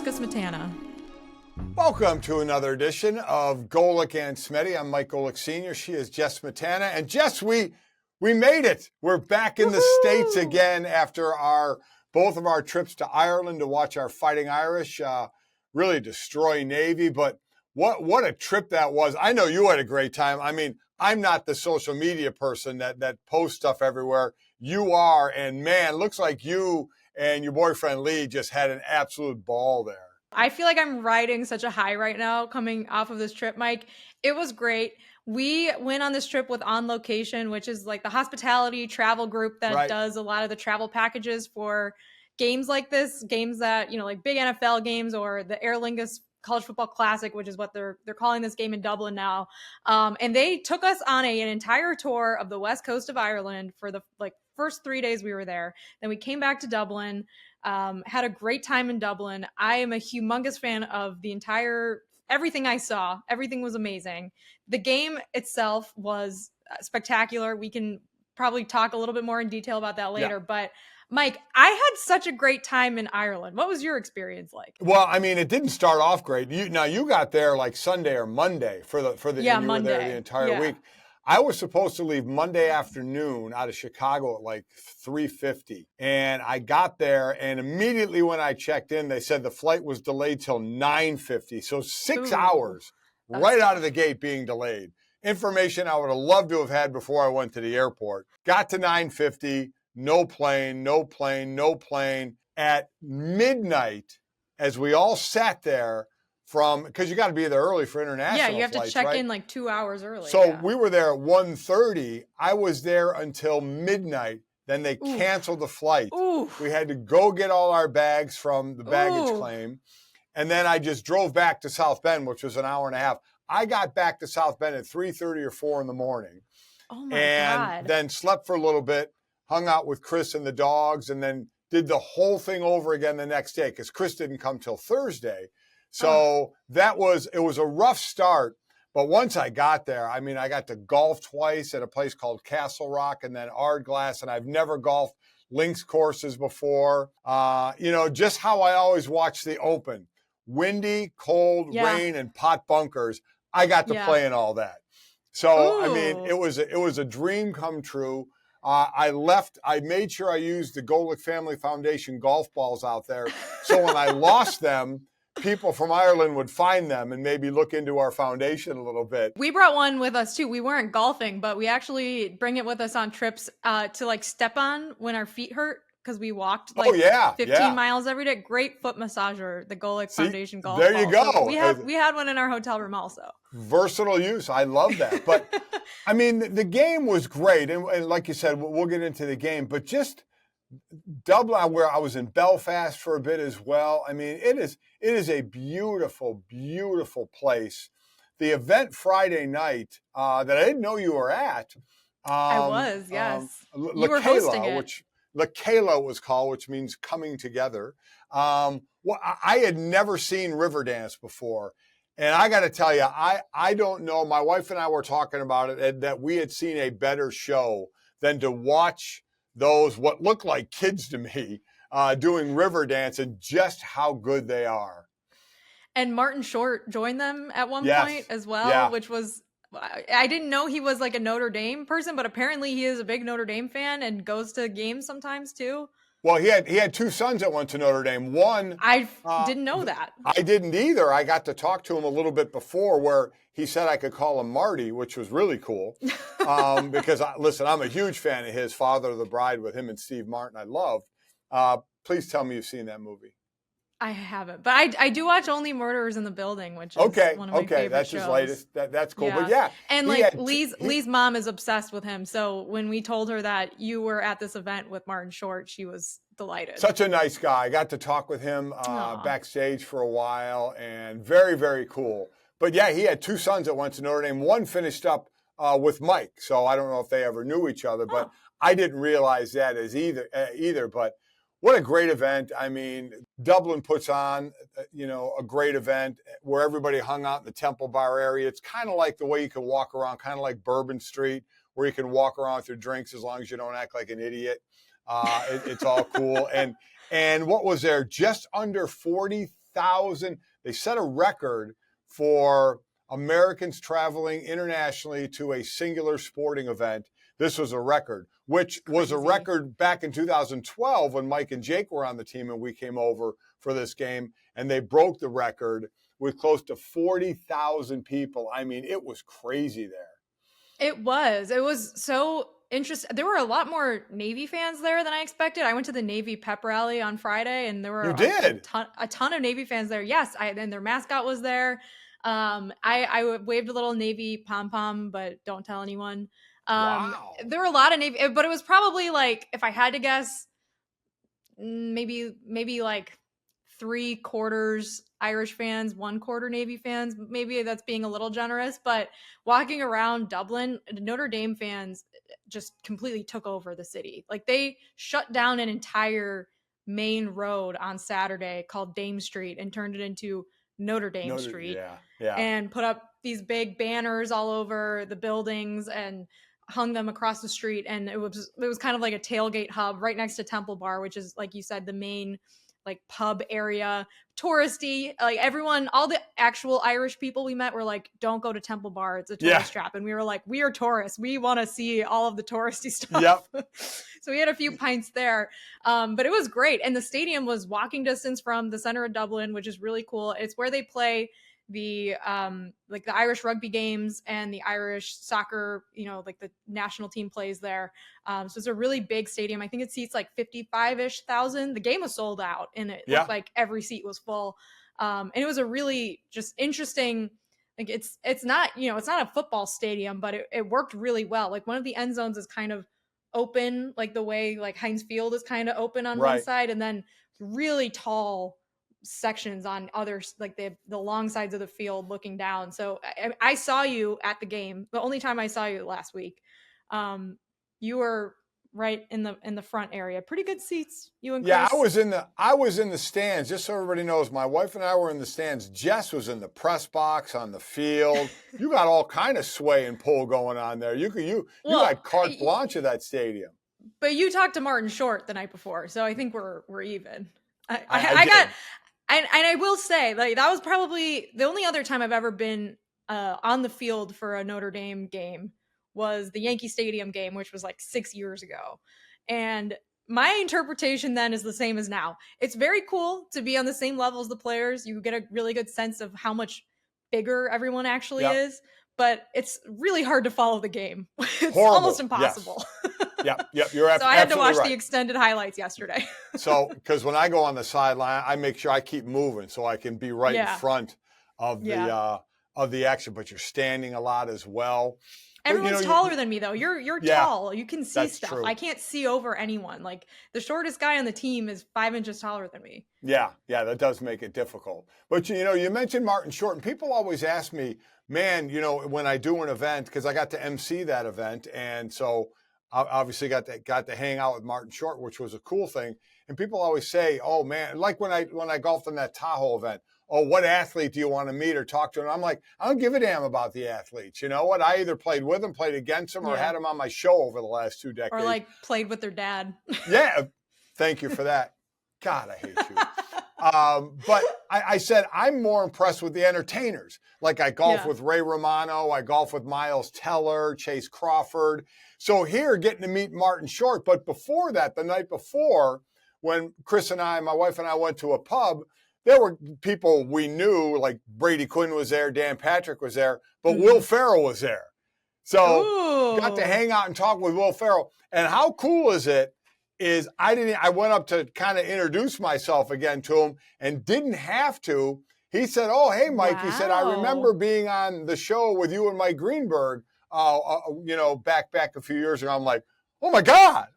Jessica Smetana. Welcome to another edition of Golic and Smetty. I'm Mike Golic Sr. She is Jess Smetana. And Jess, we made it. We're back in the States again after both of our trips to Ireland to watch our Fighting Irish really destroy Navy. But what a trip that was. I know you had a great time. I mean, I'm not the social media person that posts stuff everywhere. You are. And man, looks like you and your boyfriend Lee just had an absolute ball there. I feel like I'm riding such a high right now coming off of this trip, Mike. It was great. We went on this trip with On Location, which is like the hospitality travel group that does a lot of the travel packages for games like this, games that, like big NFL games or the Aer Lingus College Football Classic, which is what they're calling this game in Dublin now. And they took us on an entire tour of the west coast of Ireland for the first 3 days we were there. Then we came back to Dublin, had a great time in Dublin. I am a humongous fan of everything I saw. Everything was amazing. The game itself was spectacular. We can probably talk a little bit more in detail about that later, but Mike, I had such a great time in Ireland. What was your experience like? Well, I mean, it didn't start off great. You got there like Sunday or Monday for the you Monday. were there the entire week. I was supposed to leave Monday afternoon out of Chicago at like 3:50, and I got there, and immediately when I checked in, they said the flight was delayed till 9:50, so 6 hours right out of the gate being delayed. Information I would have loved to have had before I went to the airport. Got to 9:50. No plane. At midnight, as we all sat there because you got to be there early for international flights. Yeah, you have to check in like 2 hours early. So we were there at 1:30. I was there until midnight. Then they canceled the flight. We had to go get all our bags from the baggage claim. And then I just drove back to South Bend, which was an hour and a half. I got back to South Bend at 3:30 or 4 in the morning. Oh, my God. And then slept for a little bit. Hung out with Chris and the dogs, and then did the whole thing over again the next day because Chris didn't come till Thursday. So it was a rough start. But once I got there, I mean, I got to golf twice at a place called Castle Rock and then Ardglass, and I've never golfed links courses before. Just how I always watch the Open. Windy, cold, rain, and pot bunkers. I got to play in all that. So, I mean, it was a dream come true. I made sure I used the Golic Family Foundation golf balls out there. So when I lost them, people from Ireland would find them and maybe look into our foundation a little bit. We brought one with us too. We weren't golfing, but we actually bring it with us on trips to step on when our feet hurt because we walked 15 miles every day. Great foot massager, the Golic Foundation golf ball. There you go. So we had one in our hotel room also. Versatile use. I love that. But I mean, the game was great. And like you said, we'll get into the game, but just Dublin, where I was in Belfast for a bit as well. I mean, it is a beautiful, beautiful place. The event Friday night that I didn't know you were at. I was, yes. You were hosting it. Which Lekela was called, which means coming together. I had never seen Riverdance before. And I got to tell you, I don't know. My wife and I were talking about it, that we had seen a better show than to watch those, what look like kids to me, doing Riverdance and just how good they are. And Martin Short joined them at one point as well, which was, I didn't know he was like a Notre Dame person, but apparently he is a big Notre Dame fan and goes to games sometimes too. Well, he had two sons that went to Notre Dame. One, I didn't know that. I didn't either. I got to talk to him a little bit before where he said I could call him Marty, which was really cool. Because, I'm a huge fan of his, Father of the Bride, with him and Steve Martin. I love. Please tell me you've seen that movie. I haven't, but I do watch Only Murderers in the Building, which is one of my favorite that's shows. His latest. That's cool. Yeah. But and Lee's mom is obsessed with him. So when we told her that you were at this event with Martin Short, she was delighted. Such a nice guy. I got to talk with him backstage for a while, and very, very cool. But yeah, he had two sons that went to Notre Dame. One finished up with Mike, so I don't know if they ever knew each other, but I didn't realize that as either. But what a great event. I mean, Dublin puts on, a great event where everybody hung out in the Temple Bar area. It's kind of like the way you can walk around, kind of like Bourbon Street, where you can walk around with your drinks as long as you don't act like an idiot. It's all cool. And what was there? Just under 40,000 40,000. They set a record for Americans traveling internationally to a singular sporting event. This was a record, which was a record back in 2012 when Mike and Jake were on the team and we came over for this game, and they broke the record with close to 40,000 people. I mean, it was crazy there. It was so interesting. There were a lot more Navy fans there than I expected. I went to the Navy pep rally on Friday, and there were a ton of Navy fans there. Yes, and their mascot was there. I waved a little Navy pom-pom, but don't tell anyone. Wow. There were a lot of Navy, but it was probably like, if I had to guess, maybe like 3/4 Irish fans, 1/4 Navy fans. Maybe that's being a little generous, but walking around Dublin, Notre Dame fans just completely took over the city. Like, they shut down an entire main road on Saturday called Dame Street and turned it into Notre Dame Street. Yeah. And put up these big banners all over the buildings and hung them across the street. And it was kind of like a tailgate hub right next to Temple Bar, which is, like you said, the main like pub area, touristy. Like, everyone, all the actual Irish people we met were like, don't go to Temple Bar, it's a tourist trap. And we were like, we are tourists, we want to see all of the touristy stuff. Yep. So we had a few pints there, but it was great. And the stadium was walking distance from the center of Dublin, which is really cool. It's where they play the like the Irish rugby games and the Irish soccer, like the national team plays there. So it's a really big stadium. I think it seats like 55-ish thousand. The game was sold out, and it looked like every seat was full. And it was a really just interesting, like, it's not, it's not a football stadium, but it worked really well. Like, one of the end zones is kind of open, like the way like Heinz Field is kind of open on one side, and then really tall sections on others, like the long sides of the field looking down. So I saw you at the game. The only time I saw you last week, you were right in the front area. Pretty good seats. You and Chris. Yeah, I was in the stands. Just so everybody knows, my wife and I were in the stands. Jess was in the press box on the field. You got all kind of sway and pull going on there. You got carte blanche of that stadium. But you talked to Martin Short the night before, so I think we're even. And I will say, like, that was probably the only other time I've ever been on the field for a Notre Dame game was the Yankee Stadium game, which was like 6 years ago. And my interpretation then is the same as now. It's very cool to be on the same level as the players. You get a really good sense of how much bigger everyone actually is, but it's really hard to follow the game. It's almost impossible. Yep. You're absolutely right. So I had to watch the extended highlights yesterday. So, because when I go on the sideline, I make sure I keep moving so I can be right in front of the action. But you're standing a lot as well. Everyone's taller than me, though. You're tall. You can see stuff. True. I can't see over anyone. Like, the shortest guy on the team is 5 inches taller than me. Yeah, that does make it difficult. But you mentioned Martin Short, and people always ask me, man, when I do an event, because I got to MC that event, and so I obviously got to hang out with Martin Short, which was a cool thing. And people always say, oh man, like when I golfed in that Tahoe event, oh, what athlete do you want to meet or talk to? And I'm like, I don't give a damn about the athletes. You know what? I either played with them, played against them, or had them on my show over the last 2 decades. Or like played with their dad. Yeah. Thank you for that. God, I hate you. But I said, I'm more impressed with the entertainers. Like, I golf with Ray Romano. I golf with Miles Teller, Chase Crawford. So here, getting to meet Martin Short. But before that, the night before, when Chris and I, my wife and I went to a pub, there were people we knew, like Brady Quinn was there, Dan Patrick was there, but Will Ferrell was there. So got to hang out and talk with Will Ferrell. And how cool is it? I went up to kind of introduce myself again to him and didn't have to. He said, oh, hey, Mike. Wow. He said, I remember being on the show with you and Mike Greenberg, back a few years ago. I'm like, oh my God.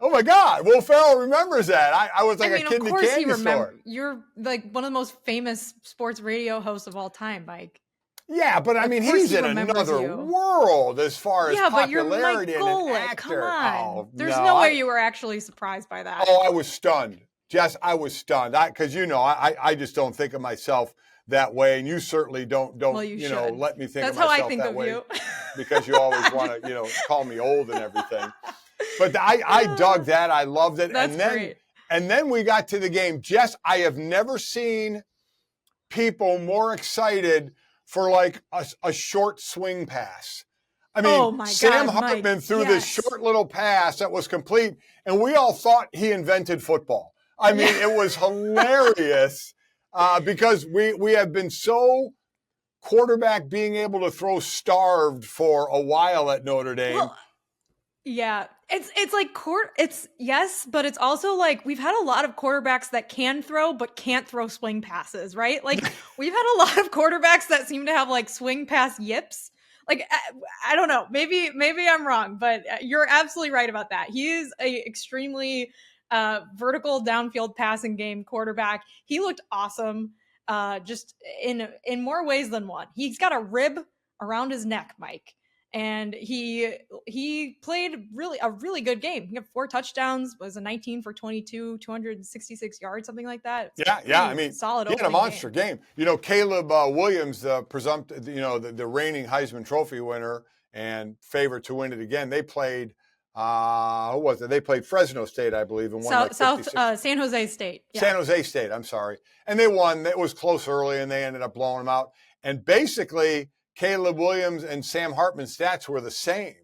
Will Ferrell remembers that. I was like a kid in the candy store. You're like one of the most famous sports radio hosts of all time, Mike. Yeah, but I mean, he's in another world as far as popularity and an actor. Come on. There's no way you were actually surprised by that. Oh, I was stunned. Jess, I was stunned. Because, I just don't think of myself that way. And you certainly don't let me think of myself that way. That's how I think of you. Because you always want to, call me old and everything. But I dug that. I loved it. That's great. And then we got to the game. Jess, I have never seen people more excited for like a short swing pass. I mean, Sam Hartman threw this short little pass that was complete, and we all thought he invented football. I mean, it was hilarious because we have been so quarterback being able to throw starved for a while at Notre Dame. Well, yeah, it's like yes, but it's also like we've had a lot of quarterbacks that can throw but can't throw swing passes, right? Like we've had a lot of quarterbacks that seem to have like swing pass yips. Like I don't know, maybe I'm wrong, but you're absolutely right about that. He is a extremely vertical downfield passing game quarterback. He looked awesome, just in more ways than one. He's got a rib around his neck, Mike. And he played a really good game. He had 4 touchdowns, was a 19 for 22, 266 yards, something like that. Yeah. I mean, solid. He had a monster game. You know, Caleb Williams, the presumptive, the reigning Heisman Trophy winner and favorite to win it again. They played. Who was it? They played Fresno State, I believe, and won San Jose State. Yeah. San Jose State. I'm sorry, and they won. It was close early, and they ended up blowing them out. And basically, Caleb Williams and Sam Hartman's stats were the same.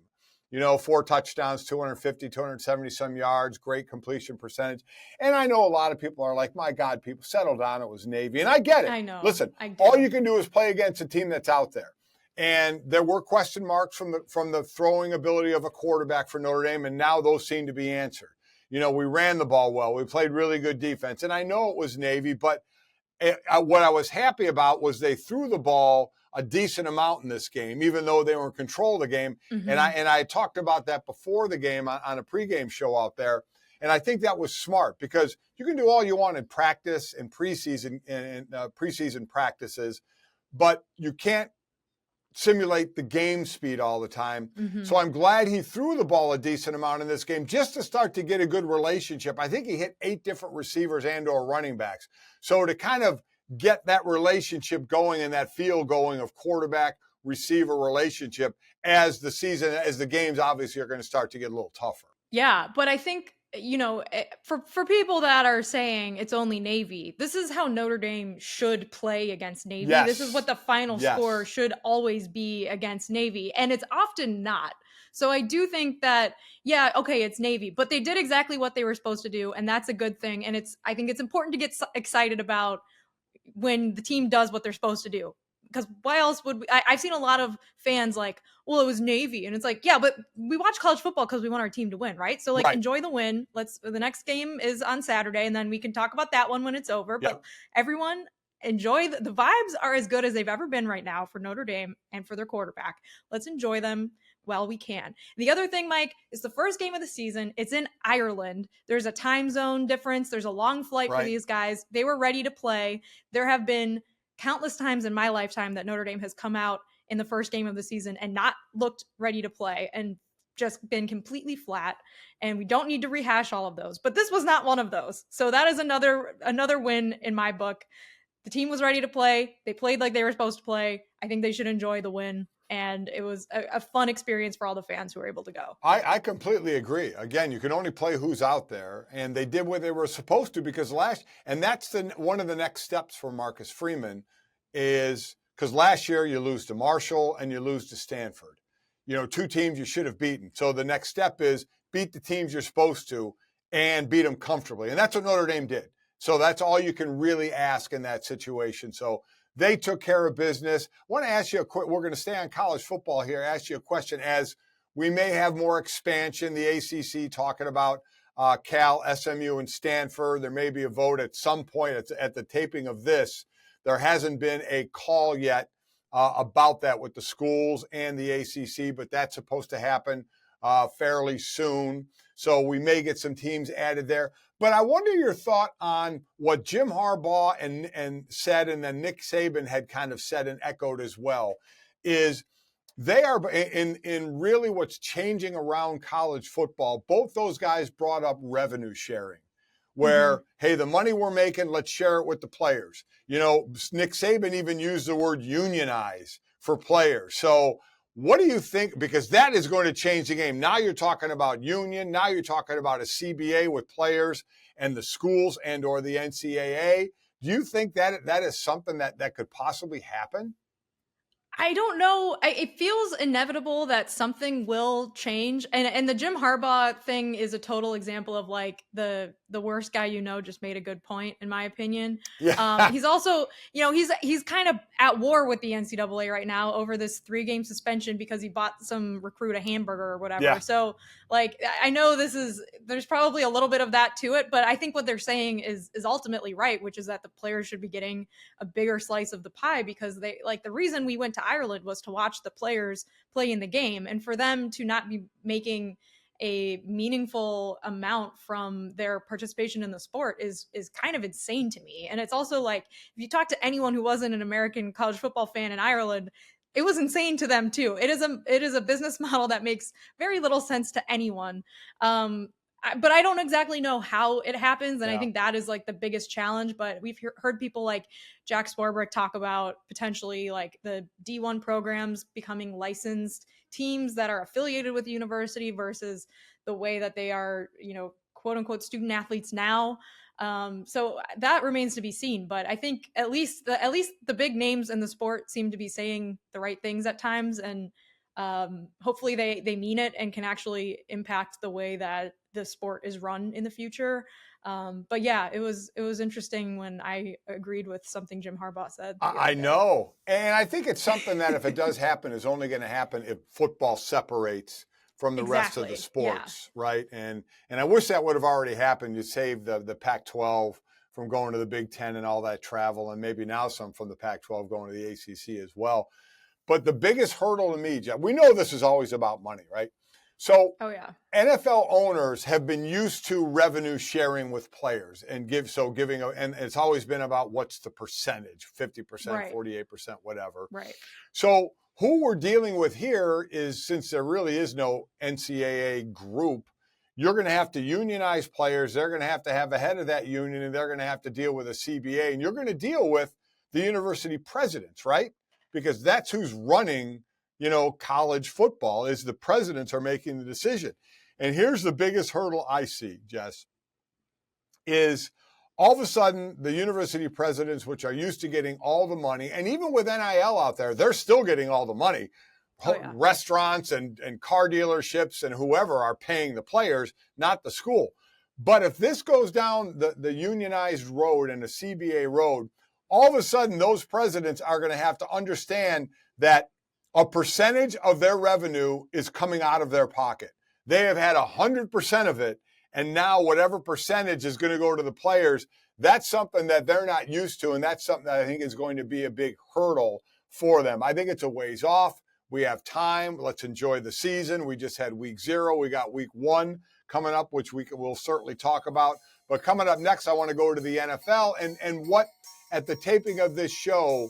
4 touchdowns, 250, 270 some yards, great completion percentage. And I know a lot of people are like, my God, people, settle down. It was Navy. And I get it. I know. Listen, all you can do is play against a team that's out there. And there were question marks from the throwing ability of a quarterback for Notre Dame, and now those seem to be answered. We ran the ball well. We played really good defense. And I know it was Navy, but what I was happy about was they threw the ball a decent amount in this game, even though they were in control of the game. Mm-hmm. And I talked about that before the game on a pregame show out there. And I think that was smart because you can do all you want in practice and preseason practices, but you can't simulate the game speed all the time. Mm-hmm. So I'm glad he threw the ball a decent amount in this game just to start to get a good relationship. I think he hit 8 different receivers and or running backs. So to kind of get that relationship going and that feel going of quarterback receiver relationship as the games obviously are going to start to get a little tougher. Yeah, but I think, for people that are saying it's only Navy, this is how Notre Dame should play against Navy. Yes. This is what the final score should always be against Navy, and it's often not. So I do think that, it's Navy, but they did exactly what they were supposed to do, and that's a good thing. And I think it's important to get excited about when the team does what they're supposed to do. Because why else would we? I've seen a lot of fans like, well, it was Navy. And it's like, yeah, but we watch college football because we want our team to win, right? So enjoy the win. The next game is on Saturday, and then we can talk about that one when it's over. Yep. But everyone enjoy the vibes are as good as they've ever been right now for Notre Dame and for their quarterback. Let's enjoy them while we can. The other thing, Mike, is the first game of the season. It's in Ireland. There's a time zone difference. There's a long flight for these guys. They were ready to play. There have been countless times in my lifetime that Notre Dame has come out in the first game of the season and not looked ready to play and just been completely flat. And we don't need to rehash all of those, but this was not one of those. So that is another win in my book. The team was ready to play. They played like they were supposed to play. I think they should enjoy the win. And it was a fun experience for all the fans who were able to go. I completely agree. Again, you can only play who's out there, and they did what they were supposed to because that's one of the next steps for Marcus Freeman is because last year you lose to Marshall and you lose to Stanford. 2 teams you should have beaten. So the next step is beat the teams you're supposed to and beat them comfortably. And that's what Notre Dame did. So that's all you can really ask in that situation. So they took care of business. I want to ask you we're going to stay on college football here, ask you a question as we may have more expansion, the ACC talking about Cal, SMU, and Stanford. There may be a vote at some point at the taping of this. There hasn't been a call yet about that with the schools and the ACC, but that's supposed to happen fairly soon. So we may get some teams added there. But I wonder your thought on what Jim Harbaugh and said, and then Nick Saban had kind of said and echoed as well, is they are in really what's changing around college football. Both those guys brought up revenue sharing, where, hey, the money we're making, let's share it with the players. Nick Saban even used the word unionize for players. So what do you think? Because that is going to change the game. Now you're talking about union. Now you're talking about a CBA with players and the schools and or the NCAA. Do you think that is something that could possibly happen? I don't know. It feels inevitable that something will change, and the Jim Harbaugh thing is a total example of like the worst guy just made a good point in my opinion. Yeah. He's also he's kind of at war with the NCAA right now over this 3-game suspension because he bought some recruit a hamburger or whatever. Yeah. So like I know there's probably a little bit of that to it, but I think what they're saying is ultimately right, which is that the players should be getting a bigger slice of the pie because they like the reason we went to Ireland was to watch the players play in the game, and for them to not be making a meaningful amount from their participation in the sport is kind of insane to me. And it's also like if you talk to anyone who wasn't an American college football fan in Ireland, it was insane to them too. It is a business model that makes very little sense to anyone. But I don't exactly know how it happens. And I think that is like the biggest challenge. But we've heard people like Jack Swarbrick talk about potentially like the D1 programs becoming licensed teams that are affiliated with the university versus the way that they are, quote unquote, student athletes now. So that remains to be seen. But I think at least the big names in the sport seem to be saying the right things at times. And hopefully they mean it and can actually impact the way that the sport is run in the future. But yeah, it was interesting when I agreed with something Jim Harbaugh said. I know. And I think it's something that if it does happen is only going to happen if football separates from the rest of the sports, right? And I wish that would have already happened. You saved the Pac-12 from going to the Big Ten and all that travel, and maybe now some from the Pac-12 going to the ACC as well. But the biggest hurdle to me, Jeff, we know this is always about money, right? So NFL owners have been used to revenue sharing with players and and it's always been about what's the percentage, 50%, 48%, whatever. Right. So who we're dealing with here is, since there really is no NCAA group, you're going to have to unionize players. They're going to have a head of that union, and they're going to have to deal with a CBA, and you're going to deal with the university presidents, right? Because that's who's running college football, is the presidents are making the decision. And here's the biggest hurdle I see, Jess, is all of a sudden the university presidents, which are used to getting all the money, and even with NIL out there, they're still getting all the money. Restaurants and car dealerships and whoever are paying the players, not the school. But if this goes down the unionized road and the CBA road, all of a sudden those presidents are going to have to understand that a percentage of their revenue is coming out of their pocket. They have had 100% of it, and now whatever percentage is going to go to the players, that's something that they're not used to, and that's something that I think is going to be a big hurdle for them. I think it's a ways off. We have time. Let's enjoy the season. We just had week 0. We got week 1 coming up, which we'll certainly talk about. But coming up next, I want to go to the NFL and what, at the taping of this show,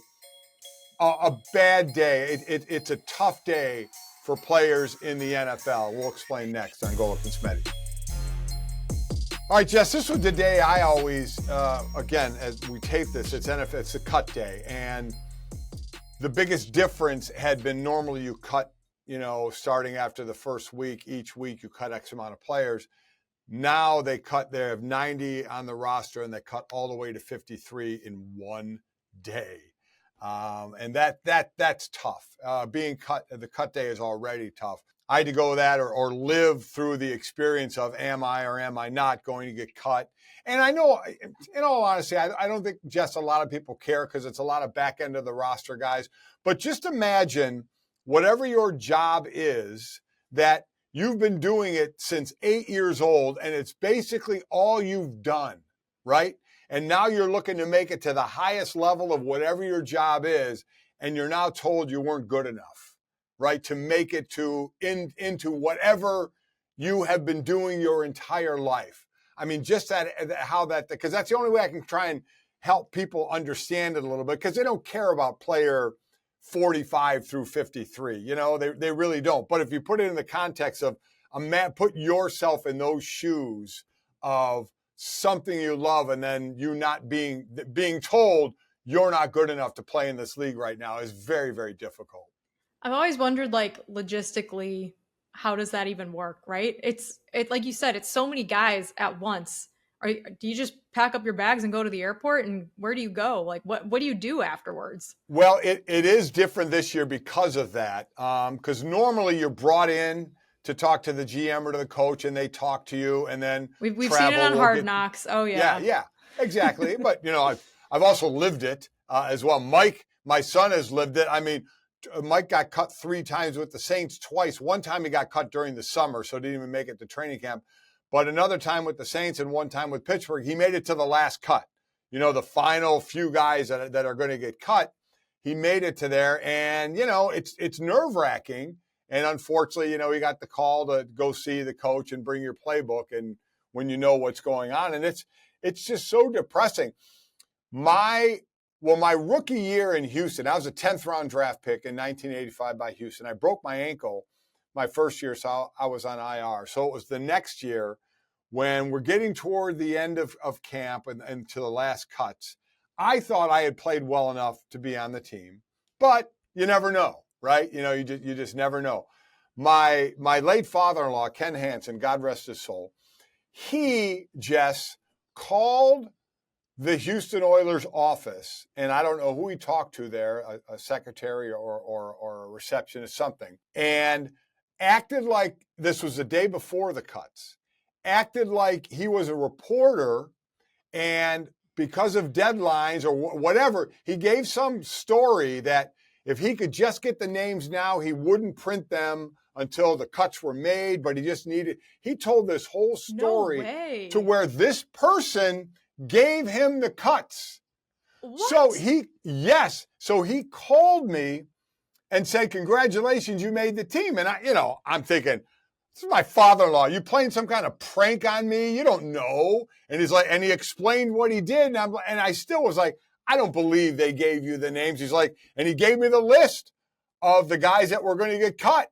a bad day. It's a tough day for players in the NFL. We'll explain next on Golic Smetty. All right, Jess, this was the day I always, again, as we tape this, it's NFL, it's a cut day. And the biggest difference had been normally you cut, starting after the first week, each week you cut X amount of players. Now they have 90 on the roster, and they cut all the way to 53 in one day. And that's tough. Being cut, the cut day is already tough. I had to go that or live through the experience of am I or am I not going to get cut? And I know, in all honesty, I don't think just a lot of people care because it's a lot of back end of the roster guys. But just imagine whatever your job is, that you've been doing it since 8 years old, and it's basically all you've done, right? And now you're looking to make it to the highest level of whatever your job is, and you're now told you weren't good enough, right, to make it into whatever you have been doing your entire life. I mean, just because that's the only way I can try and help people understand it a little bit, because they don't care about player 45 through 53. They really don't. But if you put it in the context of put yourself in those shoes of something you love, and then you not being told you're not good enough to play in this league right now is very, very difficult. I've always wondered, like, logistically, how does that even work, right? It's like you said, it's so many guys at once. do you just pack up your bags and go to the airport? And where do you go? Like, what do you do afterwards? Well, it is different this year because of that. Because normally you're brought in to talk to the GM or to the coach, and they talk to you, and then we've seen it on Hard Knocks. Oh yeah, yeah, exactly. But I've also lived it as well. Mike, my son, has lived it. I mean, Mike got cut 3 times with the Saints, twice. One time he got cut during the summer, so didn't even make it to training camp. But another time with the Saints and one time with Pittsburgh, he made it to the last cut. The final few guys that are going to get cut, he made it to there. And, it's nerve-wracking. And unfortunately, he got the call to go see the coach and bring your playbook, and when you know what's going on. And it's just so depressing. My rookie year in Houston, I was a 10th round draft pick in 1985 by Houston. I broke my ankle my first year, so I was on IR. So it was the next year when we're getting toward the end of camp and to the last cuts. I thought I had played well enough to be on the team, but you never know, right? You just never know. My late father-in-law, Ken Hansen, God rest his soul, he, Jess, called the Houston Oilers office, and I don't know who he talked to there, a secretary or a receptionist, something, and acted like this was the day before the cuts, acted like he was a reporter, and because of deadlines or whatever, he gave some story that if he could just get the names now, he wouldn't print them until the cuts were made, but he told this whole story to where this person gave him the cuts. What? So he called me and said, "Congratulations, you made the team." And I'm thinking, this is my father-in-law. You playing some kind of prank on me? You don't know. And he's like, and he explained what he did. And I still was like, I don't believe they gave you the names. He's like, and he gave me the list of the guys that were going to get cut.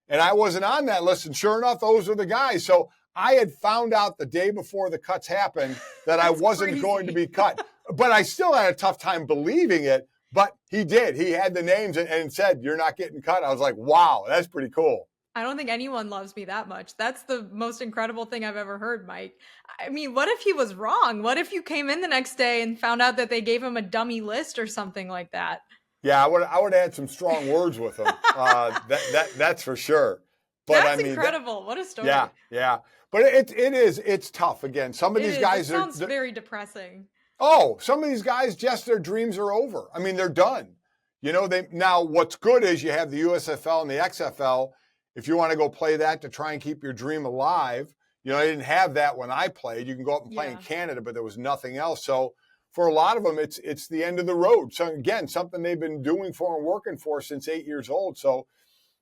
And I wasn't on that list. And sure enough, those were the guys. So I had found out the day before the cuts happened that I wasn't going to be cut. But I still had a tough time believing it. But he did. He had the names and said, "You're not getting cut." I was like, wow, that's pretty cool. I don't think anyone loves me that much. That's the most incredible thing I've ever heard, Mike. I mean, what if he was wrong? What if you came in the next day and found out that they gave him a dummy list or something like that? Yeah, I would add some strong words with him. That's for sure. But that's incredible. What a story. Yeah. But it's tough. Again, some of these guys sounds very depressing. Oh, some of these guys, just their dreams are over. I mean, they're done. Now what's good is you have the USFL and the XFL. If you want to go play that to try and keep your dream alive, I didn't have that when I played. You can go up and play in Canada, but there was nothing else. So for a lot of them, it's the end of the road. So again, something they've been doing for and working for since 8 years old. So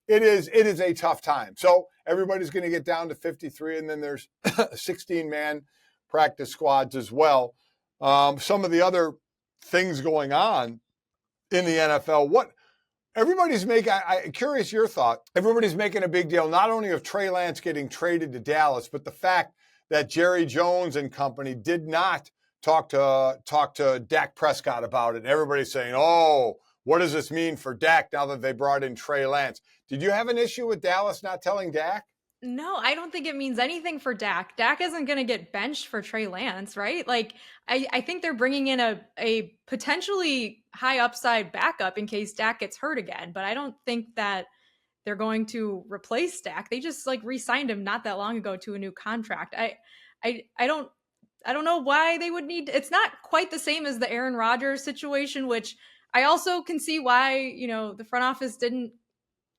it is a tough time. So everybody's going to get down to 53, and then there's 16-man practice squads as well. Some of the other things going on in the NFL, everybody's making, I'm curious your thought. Everybody's making a big deal, not only of Trey Lance getting traded to Dallas, but the fact that Jerry Jones and company did not talk to Dak Prescott about it. And everybody's saying, "Oh, what does this mean for Dak now that they brought in Trey Lance?" Did you have an issue with Dallas not telling Dak? No, I don't think it means anything for Dak. Dak isn't going to get benched for Trey Lance, right? Like, I think they're bringing in a potentially high upside backup in case Dak gets hurt again. But I don't think that they're going to replace Dak. They just re-signed him not that long ago to a new contract. I don't know why they would need. It's not quite the same as the Aaron Rodgers situation, which I also can see why the front office didn't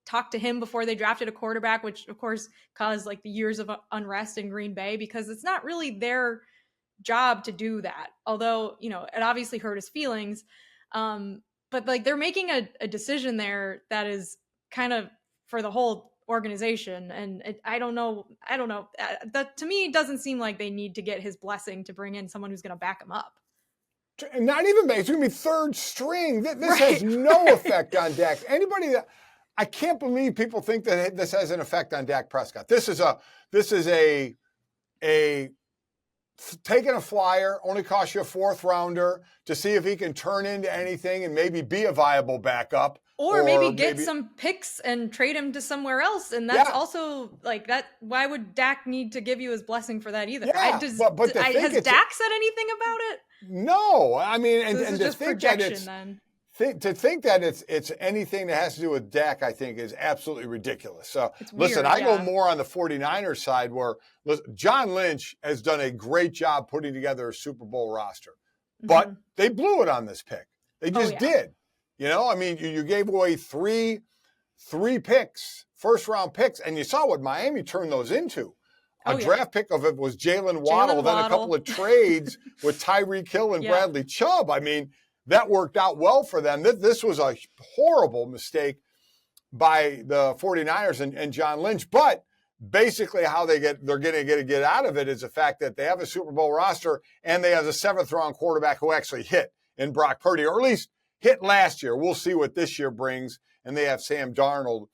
talk to him before they drafted a quarterback, which of course caused the years of unrest in Green Bay, because it's not really their job to do that. Although, it obviously hurt his feelings. But they're making a decision there that is kind of for the whole organization. And I don't know. That to me doesn't seem like they need to get his blessing to bring in someone who's going to back him up. Not even, it's going to be third string. This has no effect on Dak. I can't believe people think that this has an effect on Dak Prescott. This is a taking a flyer only costs you a 4th rounder to see if he can turn into anything and maybe be a viable backup. Or maybe get some picks and trade him to somewhere else. And that's also like that. Why would Dak need to give you his blessing for that either? Yeah, has Dak said anything about it? No. I mean, and to just think that it's, then. To think that it's anything that has to do with Dak, I think, is absolutely ridiculous. So, listen, I go more on the 49ers side where John Lynch has done a great job putting together a Super Bowl roster. But they blew it on this pick. They just did. You know, I mean, you gave away three picks, 1st-round picks, and you saw what Miami turned those into. A draft pick of it was Jalen Waddle, then a couple of trades with Tyreek Hill and Bradley Chubb. I mean, that worked out well for them. This was a horrible mistake by the 49ers and John Lynch. But basically how they're going to get out of it is the fact that they have a Super Bowl roster and they have a 7th-round quarterback who actually hit in Brock Purdy, or at least hit last year. We'll see what this year brings. And they have Sam Darnold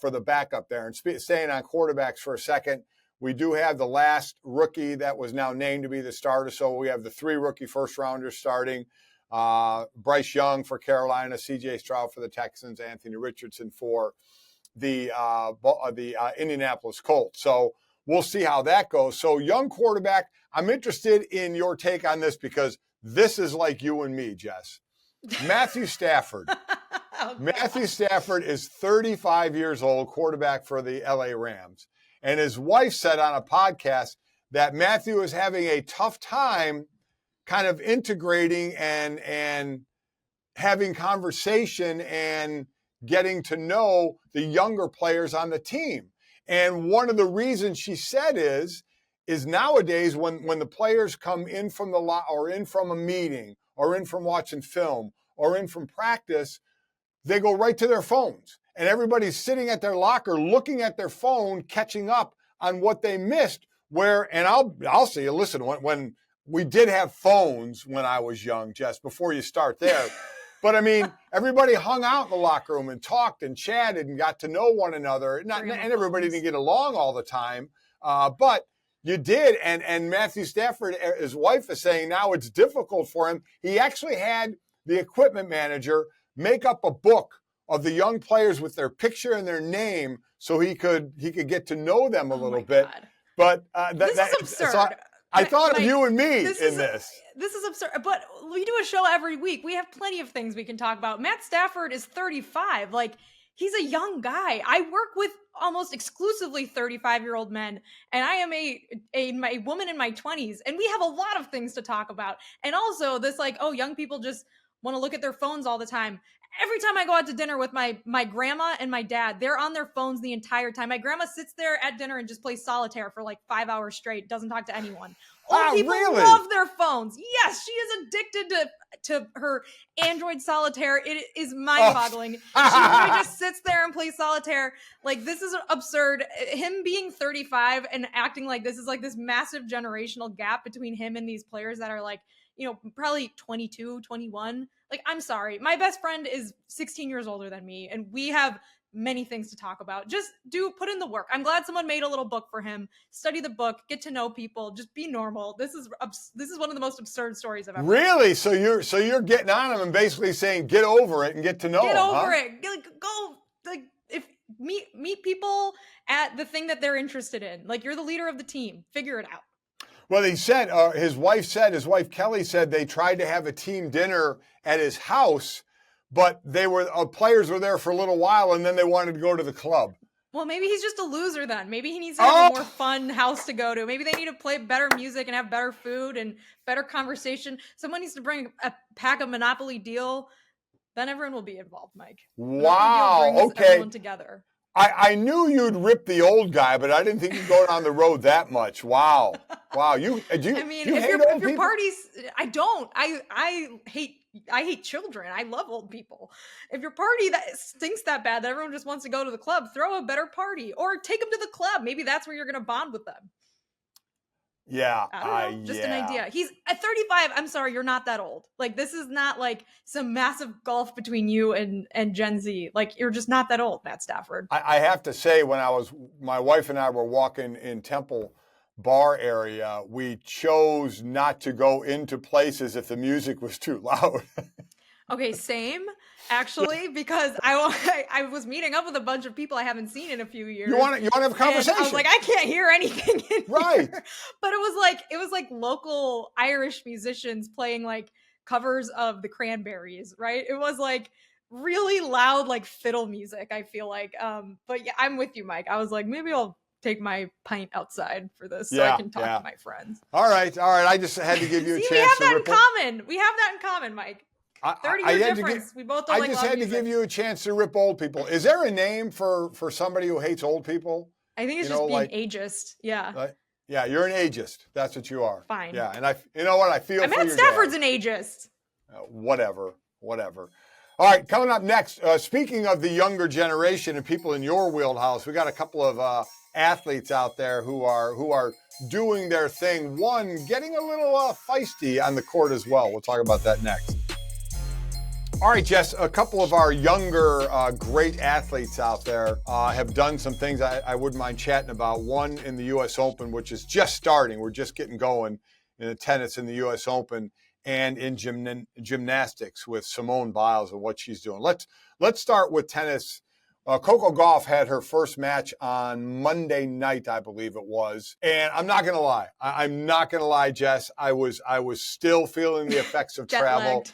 for the backup there. And staying on quarterbacks for a second, we do have the last rookie that was now named to be the starter. So we have the 3 rookie 1st-rounders starting. Bryce Young for Carolina, C.J. Stroud for the Texans, Anthony Richardson for the Indianapolis Colts. So we'll see how that goes. So young quarterback, I'm interested in your take on this because this is like you and me, Jess. Matthew Stafford. Matthew Stafford is 35 years old, quarterback for the LA Rams. And his wife said on a podcast that Matthew is having a tough time kind of integrating and having conversation and getting to know the younger players on the team. And one of the reasons she said is nowadays when the players come in from the lot or in from a meeting or in from watching film or in from practice, they go right to their phones. And everybody's sitting at their locker looking at their phone, catching up on what they missed. And I'll say, listen, when we did have phones when I was young, Jess, before you start there. But, I mean, everybody hung out in the locker room and talked and chatted and got to know one another. And everybody didn't get along all the time, but you did. And Matthew Stafford, his wife is saying now it's difficult for him. He actually had the equipment manager make up a book of the young players with their picture and their name so he could get to know them a little bit. But this is absurd. I thought of you and me in this. This is absurd. But we do a show every week. We have plenty of things we can talk about. Matt Stafford is 35. Like, he's a young guy. I work with almost exclusively 35-year-old men, and I am a woman in my 20s, and we have a lot of things to talk about. And also this, like, oh, young people just want to look at their phones all the time. Every time I go out to dinner with my grandma and my dad, they're on their phones the entire time. My grandma sits there at dinner and just plays solitaire for like 5 hours straight, doesn't talk to anyone. Old people love their phones. Yes, she is addicted to her Android solitaire. It is mind-boggling. She literally just sits there and plays solitaire. Like, this is absurd. Him being 35 and acting like this is like this massive generational gap between him and these players that are like, you know, probably 22, 21. Like, I'm sorry. My best friend is 16 years older than me, and we have many things to talk about. Just put in the work. I'm glad someone made a little book for him. Study the book, get to know people, just be normal. This is one of the most absurd stories I've ever heard. Really? So you're getting on him and basically saying, get over it and get to know him. Get over it. Go, like, if meet people at the thing that they're interested in. Like, you're the leader of the team. Figure it out. Well, he said, his wife Kelly said they tried to have a team dinner at his house, but players were there for a little while and then they wanted to go to the club. Well, maybe he's just a loser then. Maybe he needs to have a more fun house to go to. Maybe they need to play better music and have better food and better conversation. Someone needs to bring a pack of Monopoly Deal. Then everyone will be involved, Mike. Wow. Okay. Everyone together. I knew you'd rip the old guy, but I didn't think you'd go down the road that much. Wow. If your parties, I don't. I hate children. I love old people. If your party that stinks that bad that everyone just wants to go to the club, throw a better party or take them to the club. Maybe that's where you're going to bond with them. Yeah. I don't know. Just an idea. He's at 35. I'm sorry, you're not that old. Like, this is not like some massive gulf between you and Gen Z. Like, you're just not that old, Matt Stafford. I have to say, when my wife and I were walking in Temple bar area, we chose not to go into places if the music was too loud. Okay, same actually, because I was meeting up with a bunch of people I haven't seen in a few years. You want to have a conversation? I was like, I can't hear anything in right. here. But it was like local Irish musicians playing like covers of the Cranberries, right? It was like really loud, like fiddle music, I feel like. But yeah, I'm with you, Mike. I was like, maybe I'll take my pint outside for this so I can talk to my friends. All right. I just had to give you a chance. We have that in common. We have that in common, Mike. 30-year difference. We both don't like I just had to give you a chance to rip old people. Is there a name for somebody who hates old people? I think it's just being ageist. Yeah. Yeah, you're an ageist. That's what you are. Fine. Yeah, and you know what? I feel. I'm at Stafford's an ageist. Whatever. All right, coming up next. Speaking of the younger generation and people in your wheelhouse, we got a couple of athletes out there who are doing their thing. One getting a little feisty on the court as well. We'll talk about that next. All right, Jess, a couple of our younger great athletes out there have done some things I wouldn't mind chatting about. One in the U.S. Open, which is just starting. We're just getting going in the tennis in the U.S. Open, and in gymnastics with Simone Biles and what she's doing. Let's start with tennis. Coco Gauff had her first match on Monday night, I believe it was. And I'm not going to lie. I'm not going to lie, Jess. I was still feeling the effects of travel.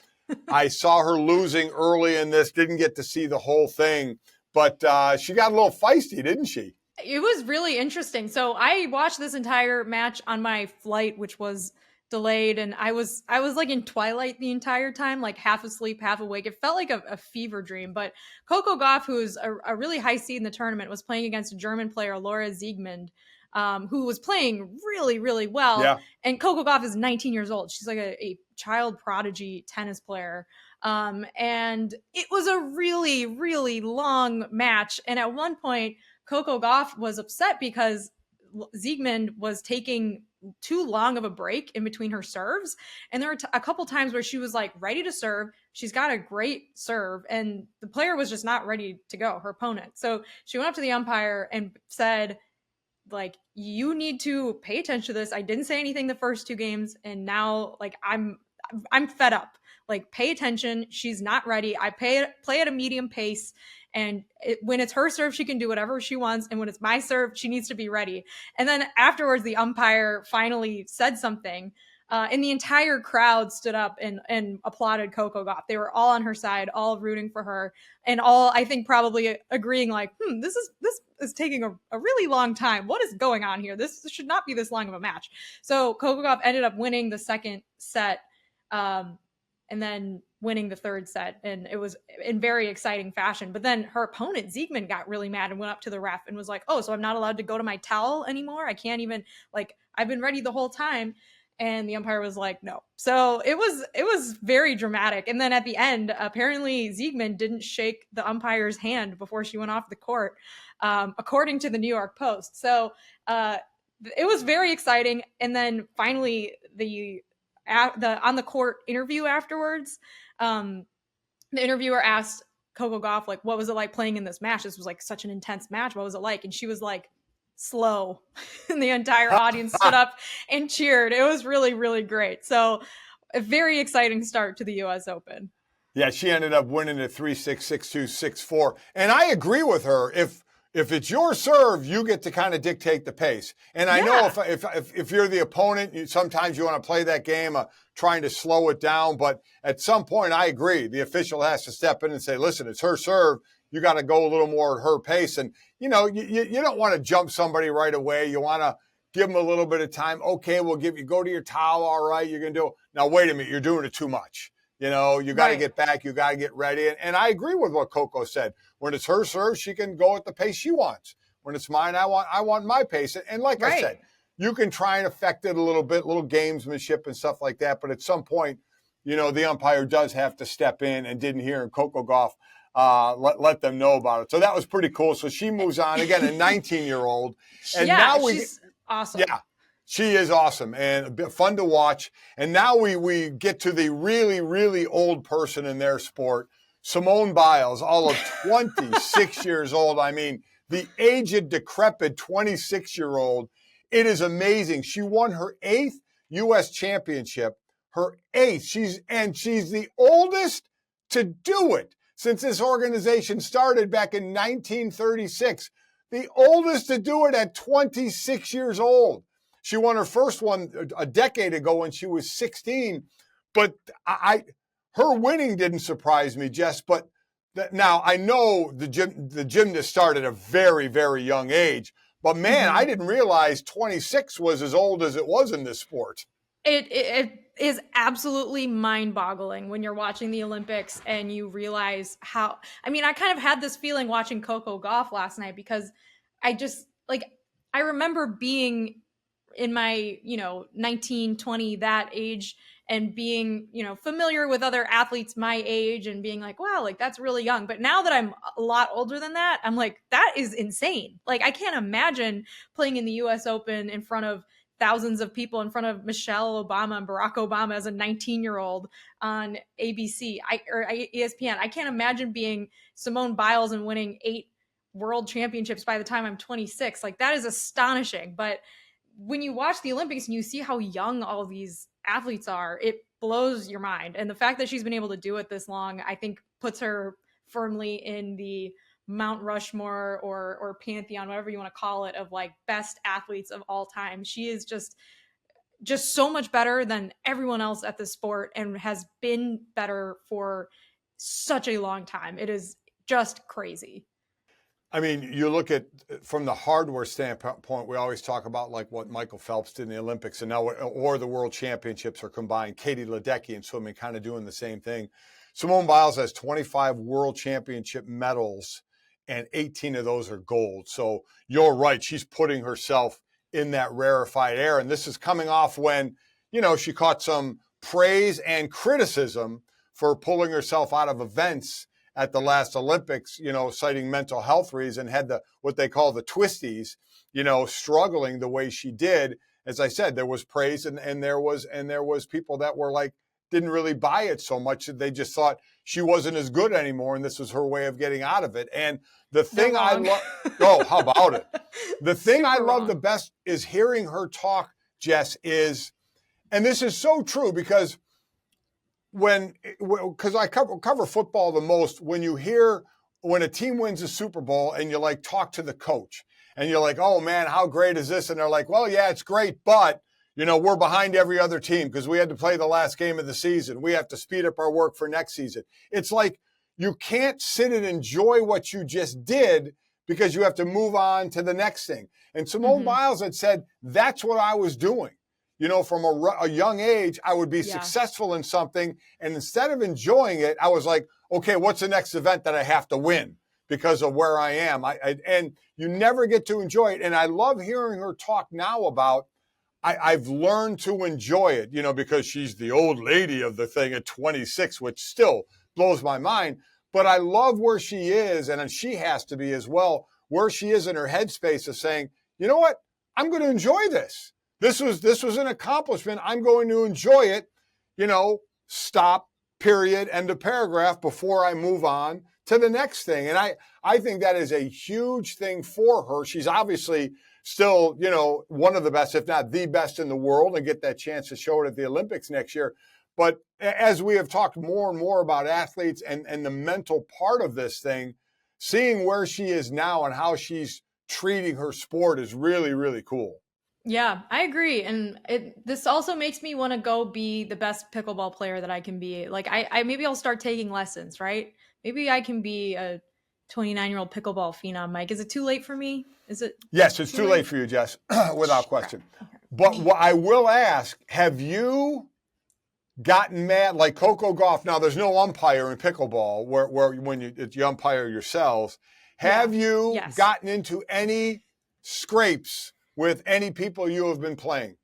I saw her losing early in this, didn't get to see the whole thing, but she got a little feisty, didn't she? It was really interesting. So I watched this entire match on my flight, which was delayed, and I was like in twilight the entire time, like half asleep, half awake. It felt like a fever dream. But Coco Gauff, who's a really high seed in the tournament, was playing against a German player, Laura Siegmund, who was playing really, really well. Yeah. And Coco Gauff is 19 years old. She's like a child prodigy tennis player. And it was a really, really long match. And at one point, Coco Gauff was upset because Siegmund was taking too long of a break in between her serves. And there were a couple times where she was like ready to serve. She's got a great serve, and the player was just not ready to go, her opponent. So she went up to the umpire and said, like, you need to pay attention to this. I didn't say anything the first two games, and now like I'm fed up. Like, pay attention. She's not ready. I play at a medium pace, and when it's her serve, she can do whatever she wants, and when it's my serve, she needs to be ready. And then afterwards, the umpire finally said something, and the entire crowd stood up and applauded Coco Gauff. They were all on her side, all rooting for her, and all, I think, probably agreeing like, this is taking a really long time. What is going on here? This should not be this long of a match. So Coco Gauff ended up winning the second set, and then winning the third set. And it was in very exciting fashion. But then her opponent, Siegmund, got really mad and went up to the ref and was like, oh, so I'm not allowed to go to my towel anymore? I can't even, like, I've been ready the whole time. And the umpire was like, no. So it was very dramatic. And then at the end, apparently Siegmund didn't shake the umpire's hand before she went off the court, according to the New York Post. So it was very exciting. And then finally, the on the court interview afterwards, the interviewer asked Coco Gauff, like, what was it like playing in this match? This was like such an intense match. What was it like? And she was like, slow. And the entire audience stood up and cheered. It was really, really great. So a very exciting start to the US Open. Yeah, she ended up winning it 3-6, 6-2, 6-4. And I agree with her. If it's your serve, you get to kind of dictate the pace. And I know if you're the opponent, sometimes you want to play that game trying to slow it down. But at some point, I agree. The official has to step in and say, listen, it's her serve. You got to go a little more at her pace. And, you don't want to jump somebody right away. You want to give them a little bit of time. Okay, we'll go to your towel. All right, you're going to do it. Now, wait a minute. You're doing it too much. You got to get back. You got to get ready. And I agree with what Coco said. When it's her serve, she can go at the pace she wants. When it's mine, I want my pace. And like I said, you can try and affect it a little bit, little gamesmanship and stuff like that. But at some point, the umpire does have to step in, and didn't hear Coco Gauff let them know about it. So that was pretty cool. So she moves on, again, a 19-year-old. And now she's awesome. Yeah. She is awesome and a bit fun to watch. And now we get to the really, really old person in their sport, Simone Biles, all of 26 years old. I mean, the aged, decrepit 26-year-old It is amazing. She won her 8th U.S. championship, her 8th. She's the oldest to do it since this organization started back in 1936. The oldest to do it at 26 years old. She won her first one a decade ago when she was 16. But her winning didn't surprise me, Jess. But now I know the gymnast started at a very, very young age. But man, I didn't realize 26 was as old as it was in this sport. It is absolutely mind-boggling when you're watching the Olympics and you realize how, I mean, I kind of had this feeling watching Coco Gauff last night because I remember being in my, 19, 20, that age, and being, familiar with other athletes my age and being like, wow, like that's really young. But now that I'm a lot older than that, I'm like, that is insane. Like, I can't imagine playing in the US Open in front of thousands of people, in front of Michelle Obama and Barack Obama as a 19-year-old on ABC or ESPN. I can't imagine being Simone Biles and winning 8 world championships by the time I'm 26. Like, that is astonishing. But when you watch the Olympics and you see how young all these athletes are, it blows your mind. And the fact that she's been able to do it this long, I think puts her firmly in the Mount Rushmore or Pantheon, whatever you want to call it, of like best athletes of all time. She is just so much better than everyone else at the sport and has been better for such a long time. It is just crazy. I mean, you look at from the hardware standpoint, we always talk about like what Michael Phelps did in the Olympics and now, or the World Championships are combined. Katie Ledecky in swimming kind of doing the same thing. Simone Biles has 25 World Championship medals and 18 of those are gold. So you're right. She's putting herself in that rarefied air. And this is coming off when, she caught some praise and criticism for pulling herself out of events at the last Olympics, citing mental health reasons, had what they call the twisties, struggling the way she did. As I said, there was praise and there was people that were like, didn't really buy it so much that they just thought she wasn't as good anymore. And this was her way of getting out of it. And the thing I love, how about it? The thing I love the best is hearing her talk, Jess, and this is so true because because I cover football the most, when a team wins a Super Bowl and you like talk to the coach and you're like, oh man, how great is this? And they're like, well, yeah, it's great, but we're behind every other team because we had to play the last game of the season. We have to speed up our work for next season. It's like you can't sit and enjoy what you just did because you have to move on to the next thing. And Simone Biles had said, that's what I was doing. From a young age, I would be successful in something. And instead of enjoying it, I was like, okay, what's the next event that I have to win because of where I am? And you never get to enjoy it. And I love hearing her talk now about, I've learned to enjoy it, because she's the old lady of the thing at 26, which still blows my mind. But I love where she is, and she has to be as well, where she is in her headspace of saying, you know what, I'm going to enjoy this. This was an accomplishment. I'm going to enjoy it, stop, period, end of paragraph before I move on to the next thing. And I think that is a huge thing for her. She's obviously still, one of the best, if not the best in the world, and get that chance to show it at the Olympics next year. But as we have talked more and more about athletes and the mental part of this thing, seeing where she is now and how she's treating her sport is really, really cool. Yeah, I agree. And this also makes me want to go be the best pickleball player that I can be. Like, I maybe I'll start taking lessons, right? Maybe I can be a 29-year-old pickleball phenom, Mike. Is it too late for me? Is it? Yes, it's too late for you, Jess, without question. But what I will ask, have you gotten mad like Coco Gauff? Now, there's no umpire in pickleball where when you umpire yourselves. Have you gotten into any scrapes with any people you have been playing?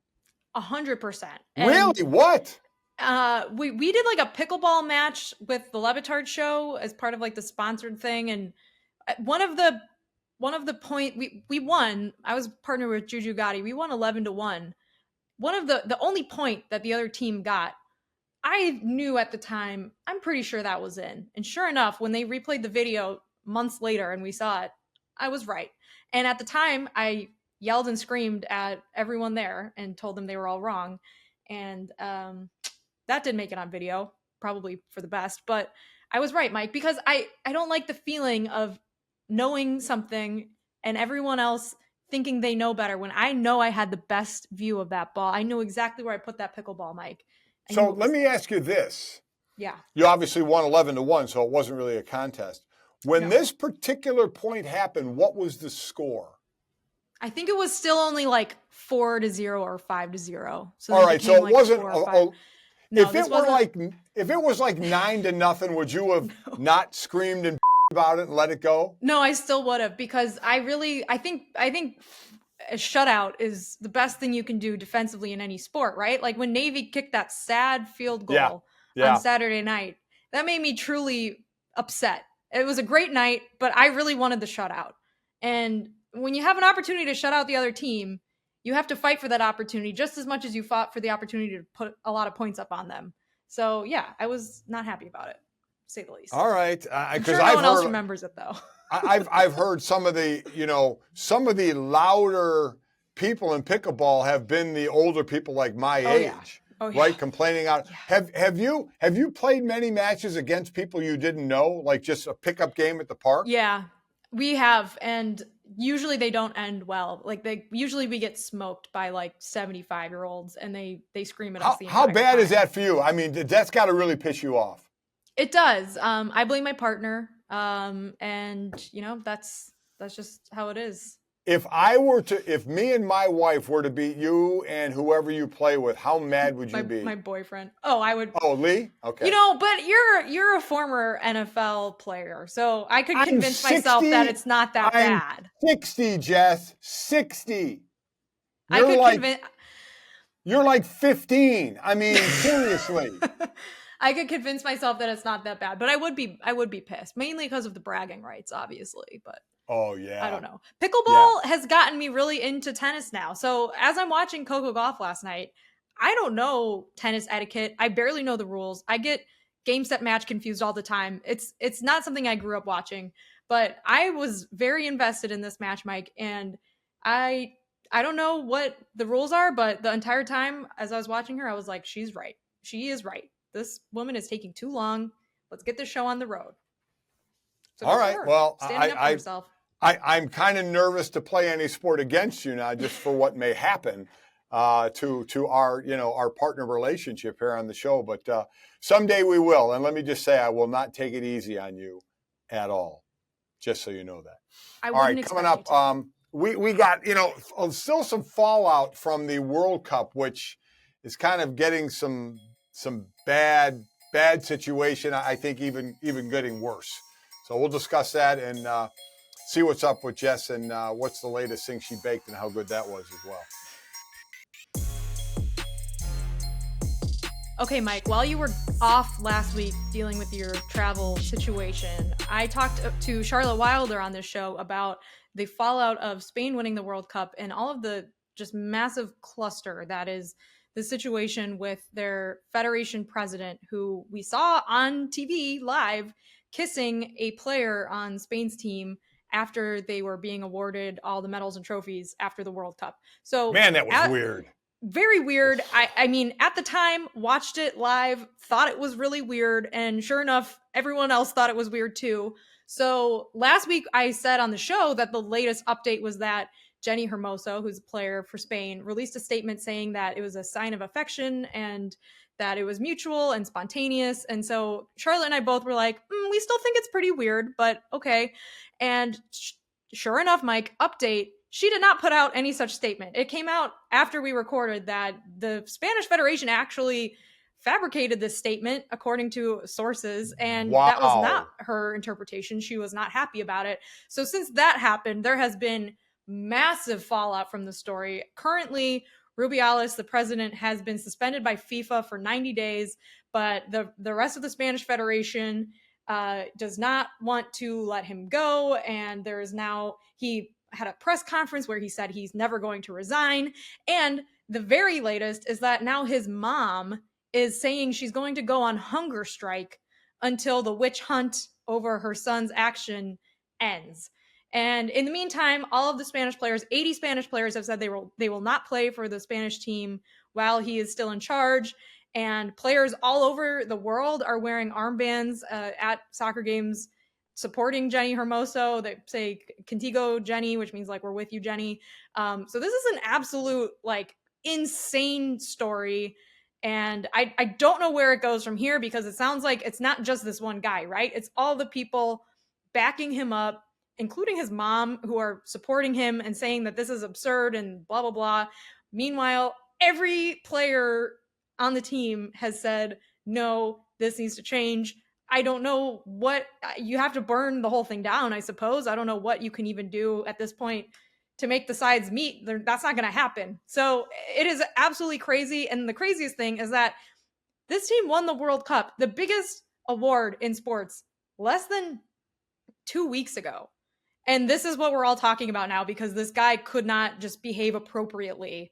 100%. Really? What? We did like a pickleball match with the Levitard show as part of like the sponsored thing, and one of the point we won. I was partnered with Juju Gotti. We won 11-1. One of the only point that the other team got, I knew at the time, I'm pretty sure that was in. And sure enough, when they replayed the video months later and we saw it, I was right. And at the time, I yelled and screamed at everyone there and told them they were all wrong. And that didn't make it on video, probably for the best. But I was right, Mike, because I don't like the feeling of knowing something and everyone else thinking they know better when I know I had the best view of that ball. I knew exactly where I put that pickleball, Mike. So let me ask you this. Yeah. You obviously won 11-1, so it wasn't really a contest. When this particular point happened, what was the score? I think it was still only like 4-0 or 5-0. So all right, so it like wasn't. No, if it was like 9-0, would you have not screamed and about it and let it go? No, I still would have, because I think a shutout is the best thing you can do defensively in any sport, right? Like when Navy kicked that sad field goal on Saturday night, that made me truly upset. It was a great night, but I really wanted the shutout. And when you have an opportunity to shut out the other team, you have to fight for that opportunity just as much as you fought for the opportunity to put a lot of points up on them. So yeah, I was not happy about it, to say the least. All right, I'm sure no one else remembers it though. I've heard some of the louder people in pickleball have been the older people like my age, right? Complaining out. Yeah. Have you played many matches against people you didn't know, like just a pickup game at the park? Yeah, we have, and usually they don't end well. Like usually we get smoked by like 75-year-olds, and they scream at us. How bad is that for you? I mean, that's got to really piss you off. It does. I blame my partner. And that's just how it is. If me and my wife were to beat you and whoever you play with, how mad would you be? My boyfriend. Oh, I would. Oh, Lee? Okay. But you're a former NFL player, so I could convince myself that it's not that bad. 60, Jess. 60. You're like 15. I mean, seriously. I could convince myself that it's not that bad, but I would be pissed, mainly because of the bragging rights, obviously. But oh yeah, I don't know. Pickleball has gotten me really into tennis now. So as I'm watching Coco Gauff last night, I don't know tennis etiquette. I barely know the rules. I get game set match confused all the time. It's not something I grew up watching, but I was very invested in this match, Mike, and I don't know what the rules are, but the entire time as I was watching her, I was like, she's right. She is right. This woman is taking too long. Let's get this show on the road. So all right. Well, standing up for herself. I'm kind of nervous to play any sport against you now, just for what may happen to our partner relationship here on the show. But someday we will. And let me just say, I will not take it easy on you at all. Just so you know that. All right, coming up, we got still some fallout from the World Cup, which is kind of getting some bad situation. I think even getting worse. So we'll discuss that and see what's up with Jess and what's the latest thing she baked and how good that was as well. Okay, Mike, while you were off last week dealing with your travel situation, I talked to Charlotte Wilder on this show about the fallout of Spain winning the World Cup and all of the just massive cluster that is the situation with their federation president, who we saw on TV live kissing a player on Spain's team after they were being awarded all the medals and trophies after the World Cup. So man, that was weird. Very weird. I mean, at the time, watched it live, thought it was really weird. And sure enough, everyone else thought it was weird too. So last week I said on the show that the latest update was that Jenny Hermoso, who's a player for Spain, released a statement saying that it was a sign of affection and that it was mutual and spontaneous. And so Charlotte and I both were like, we still think it's pretty weird, but okay. And sure enough, Mike, update, she did not put out any such statement. It came out after we recorded that the Spanish Federation actually fabricated this statement according to sources, and that was not her interpretation. She was not happy about it. So since that happened, there has been massive fallout from the story. Currently, Rubiales, the president, has been suspended by FIFA for 90 days, but the rest of the Spanish Federation does not want to let him go. And there is now, he had a press conference where he said he's never going to resign. And the very latest is that now his mom is saying she's going to go on hunger strike until the witch hunt over her son's action ends. And in the meantime, all of the Spanish players, 80 Spanish players, have said they will not play for the Spanish team while he is still in charge. And players all over the world are wearing armbands at soccer games supporting Jenny Hermoso. They say Contigo Jenny, which means like we're with you, Jenny. So this is an absolute like insane story. And I don't know where it goes from here, because it sounds like it's not just this one guy, right? It's all the people backing him up, including his mom, who are supporting him and saying that this is absurd and blah, blah, blah. Meanwhile, every player on the team has said, no, this needs to change. I don't know what you have to burn the whole thing down, I suppose. I don't know what you can even do at this point to make the sides meet. That's not going to happen. So it is absolutely crazy. And the craziest thing is that this team won the World Cup, the biggest award in sports, less than 2 weeks ago. And this is what we're all talking about now, because this guy could not just behave appropriately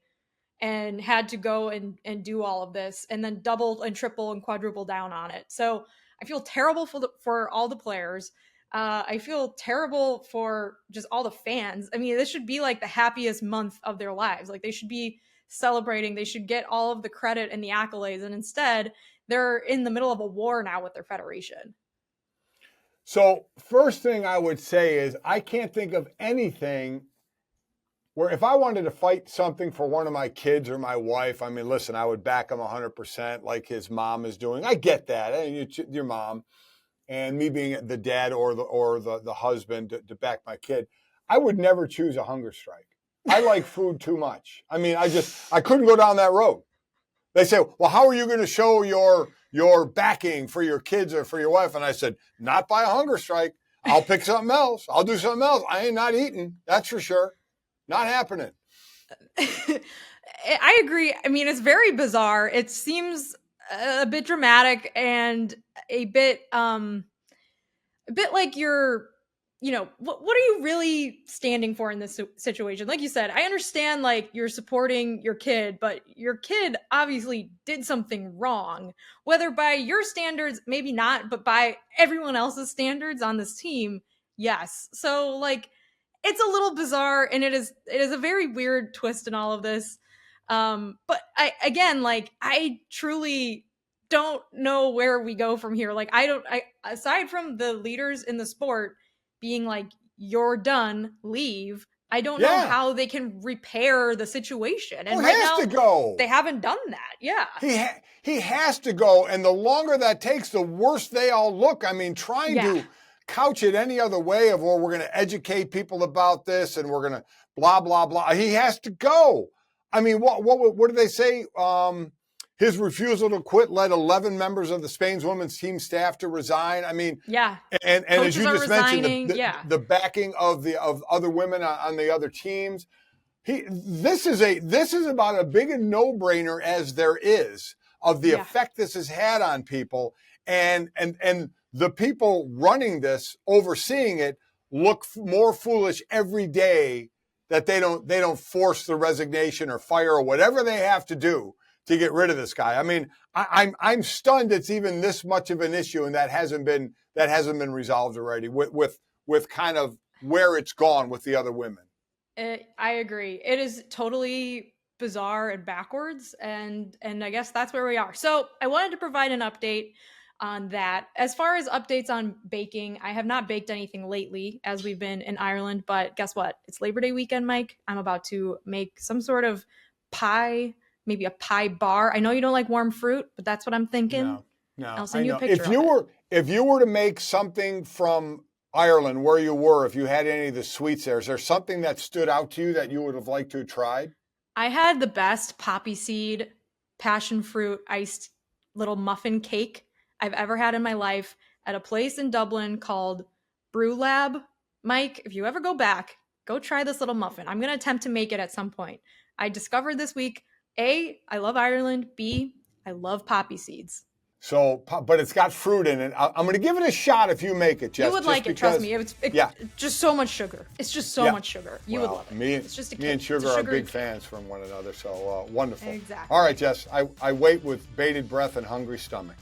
and had to go and do all of this and then double and triple and quadruple down on it. So I feel terrible for all the players. I feel terrible for just all the fans. I mean, this should be like the happiest month of their lives. Like, they should be celebrating. They should get all of the credit and the accolades. And instead, they're in the middle of a war now with their federation. So first thing I would say is I can't think of anything where if I wanted to fight something for one of my kids or my wife, I mean, listen, I would back him 100% like his mom is doing. I get that. Your mom, and me being the dad or the husband to back my kid. I would never choose a hunger strike. I like food too much. I mean, I couldn't go down that road. They say, well, how are you going to show your backing for your kids or for your wife? And I said, not by a hunger strike. I'll pick something else. I'll do something else. I ain't not eating. That's for sure. Not happening. I agree. I mean, it's very bizarre. It seems a bit dramatic and a bit like you're, what are you really standing for in this situation? Like you said, I understand like you're supporting your kid, but your kid obviously did something wrong, whether by your standards, maybe not, but by everyone else's standards on this team. Yes. So like, it's a little bizarre, and it is a very weird twist in all of this. But I truly don't know where we go from here. Like, aside from the leaders in the sport being like, you're done, leave, I don't know how they can repair the situation. And he has to go. They haven't done that. Yeah. He has to go. And the longer that takes, the worse they all look. I mean, trying to couch it any other way of, well, we're going to educate people about this and we're going to blah, blah, blah. He has to go. I mean, what did they say? His refusal to quit led 11 members of the Spain's women's team staff to resign. I mean, and as you just mentioned, the backing of other women on the other teams. This is about as big a no-brainer as there is of the effect this has had on people, and the people running this, overseeing it, look more foolish every day that they don't force the resignation or fire or whatever they have to do to get rid of this guy. I mean, I'm stunned it's even this much of an issue, and that hasn't been resolved already with kind of where it's gone with the other women. I agree. It is totally bizarre and backwards, and I guess that's where we are. So I wanted to provide an update on that. As far as updates on baking, I have not baked anything lately as we've been in Ireland, but guess what? It's Labor Day weekend, Mike. I'm about to make some sort of pie, maybe a pie bar. I know you don't like warm fruit, but that's what I'm thinking. No. I'll send you a picture If you were to make something from Ireland, where you were, if you had any of the sweets there, is there something that stood out to you that you would have liked to have tried? I had the best poppy seed, passion fruit, iced little muffin cake I've ever had in my life at a place in Dublin called Brew Lab. Mike, if you ever go back, go try this little muffin. I'm going to attempt to make it at some point. I discovered this week, A, I love Ireland. B, I love poppy seeds. So, but it's got fruit in it. I'm going to give it a shot if you make it, Jess. You would like it, trust me. It's just so much sugar. It's just so much sugar. You would love it. Me and sugar are big fans from one another, so wonderful. Exactly. All right, Jess, I wait with bated breath and hungry stomach.